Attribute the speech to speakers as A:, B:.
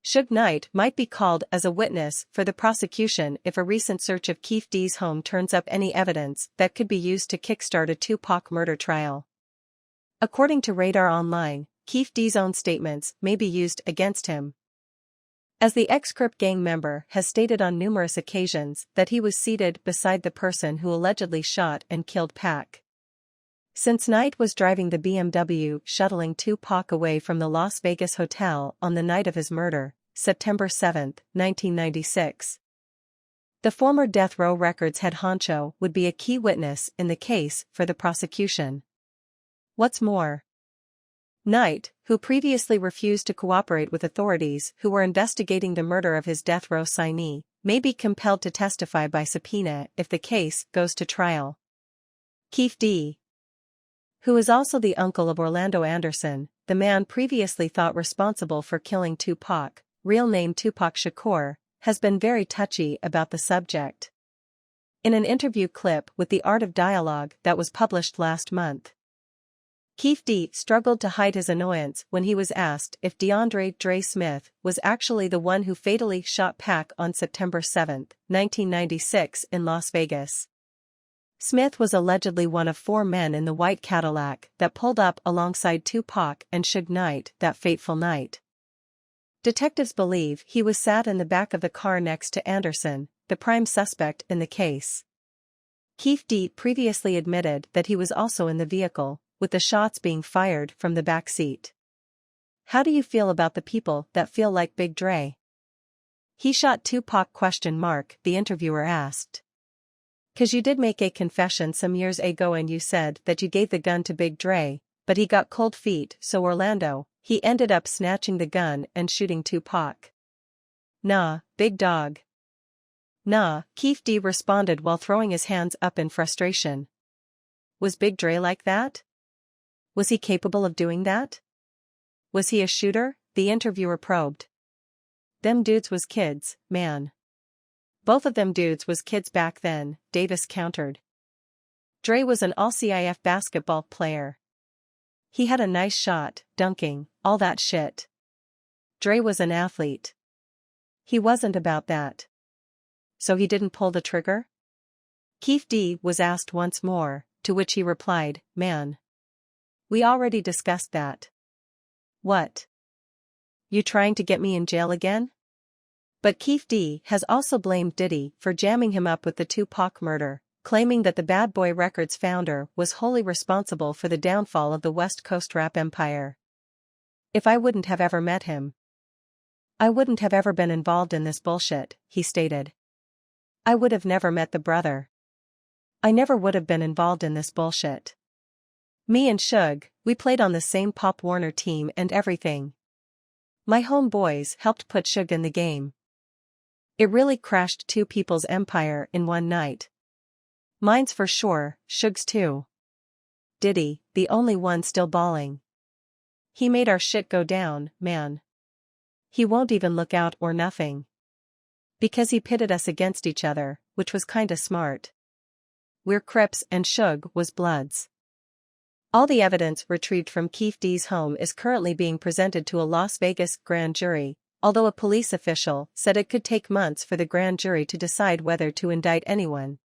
A: Suge Knight might be called as a witness for the prosecution if a recent search of Keefe's home turns up any evidence that could be used to kickstart a Tupac murder trial. According to Radar Online, Keefe's own statements may be used against him, as the ex-Crip gang member has stated on numerous occasions that he was seated beside the person who allegedly shot and killed Pac. Since Knight was driving the BMW shuttling Tupac away from the Las Vegas hotel on the night of his murder, September 7, 1996. The former Death Row Records head honcho would be a key witness in the case for the prosecution. What's more, Knight, who previously refused to cooperate with authorities who were investigating the murder of his death row signee, may be compelled to testify by subpoena if the case goes to trial. Keefe, who is also the uncle of Orlando Anderson, the man previously thought responsible for killing Tupac, real name Tupac Shakur, has been very touchy about the subject. In an interview clip with The Art of Dialogue that was published last month, Keefe struggled to hide his annoyance when he was asked if DeAndre "Dre" Smith was actually the one who fatally shot Pac on September 7, 1996 in Las Vegas. Smith was allegedly one of 4 men in the white Cadillac that pulled up alongside Tupac and Suge Knight that fateful night. Detectives believe he was sat in the back of the car next to Anderson, the prime suspect in the case. Keefe previously admitted that he was also in the vehicle, with the shots being fired from the back seat. How do you feel about the people that feel like Big Dre? He shot Tupac ? The interviewer asked. 'Cause you did make a confession some years ago and you said that you gave the gun to Big Dre, but he got cold feet, so Orlando, he ended up snatching the gun and shooting Tupac. Nah, big dog. Nah, Keefe responded while throwing his hands up in frustration. Was Big Dre like that? Was he capable of doing that? Was he a shooter? The interviewer probed. Them dudes was kids, man. Both of them dudes was kids back then, Davis countered. Dre was an all-CIF basketball player. He had a nice shot, dunking, all that shit. Dre was an athlete. He wasn't about that. So he didn't pull the trigger? Keefe was asked once more, to which he replied, man. We already discussed that. What? You trying to get me in jail again? But Keefe has also blamed Diddy for jamming him up with the Tupac murder, claiming that the Bad Boy Records founder was wholly responsible for the downfall of the West Coast rap empire. If I wouldn't have ever met him, I wouldn't have ever been involved in this bullshit, he stated. I would have never met the brother. I never would have been involved in this bullshit. Me and Suge, we played on the same Pop Warner team and everything. My homeboys helped put Suge in the game. It really crashed 2 people's empire in one night. Mine's for sure, Suge's too. Diddy, the only one still balling. He made our shit go down, man. He won't even look out or nothing. Because he pitted us against each other, which was kinda smart. We're Crips and Suge was Bloods. All the evidence retrieved from Keefe's home is currently being presented to a Las Vegas grand jury, although a police official said it could take months for the grand jury to decide whether to indict anyone.